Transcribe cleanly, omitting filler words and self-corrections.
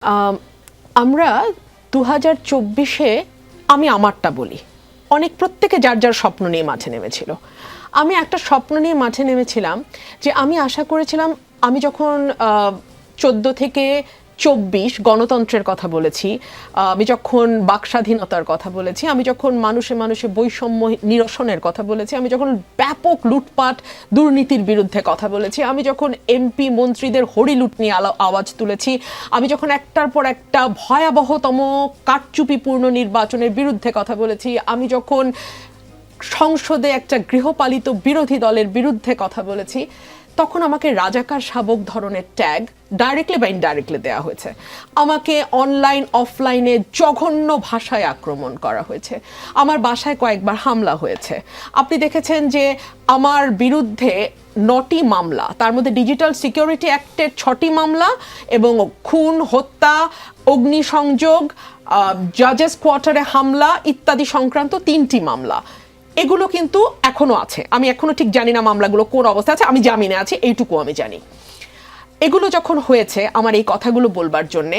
আমরা 2024-এ আমি আমারটা বলি, প্রত্যেকে যার যার স্বপ্ন নিয়ে মাঠে নেমেছিল। আমি একটা স্বপ্ন নিয়ে মাঠে নেমেছিলাম যে আমি আশা করেছিলাম, আমি যখন 14 থেকে 24 গণতন্ত্রের কথা বলেছি, আমি যখন বাক স্বাধীনতার কথা বলেছি, আমি যখন মানুষে মানুষে বৈষম্য নিরসনের কথা বলেছি, আমি যখন ব্যাপক লুটপাট দুর্নীতির বিরুদ্ধে কথা বলেছি, আমি যখন এমপি মন্ত্রীদের হরিলুট নিয়ে আওয়াজ তুলেছি, আমি যখন একটার পর একটা ভয়াবহতম কারচুপিপূর্ণ নির্বাচনের বিরুদ্ধে কথা বলেছি, আমি যখন সংসদে একটা গৃহপালিত বিরোধী দলের বিরুদ্ধে কথা বলেছি, তখন আমাকে রাজাকার শাবক ধরনের ট্যাগ ডাইরেক্টলি বা ইনডাইরেক্টলি দেওয়া হয়েছে। আমাকে অনলাইন অফলাইনে জঘন্য ভাষায় আক্রমণ করা হয়েছে। আমার বাসায় কয়েকবার হামলা হয়েছে। আপনি দেখেছেন যে আমার বিরুদ্ধে 9টি মামলা, তার মধ্যে ডিজিটাল সিকিউরিটি অ্যাক্টের 6টি মামলা এবং খুন, হত্যা, অগ্নিসংযোগ, জাজেস কোয়ার্টারে হামলা ইত্যাদি সংক্রান্ত 3টি মামলা। এগুলো কিন্তু এখনো আছে। আমি এখনো ঠিক জানি না মামলাগুলো কোন অবস্থায় আছে, আমি জামিনে আছি এইটুকু আমি জানি। এগুলো যখন হয়েছে আমার এই কথাগুলো বলবার জন্যে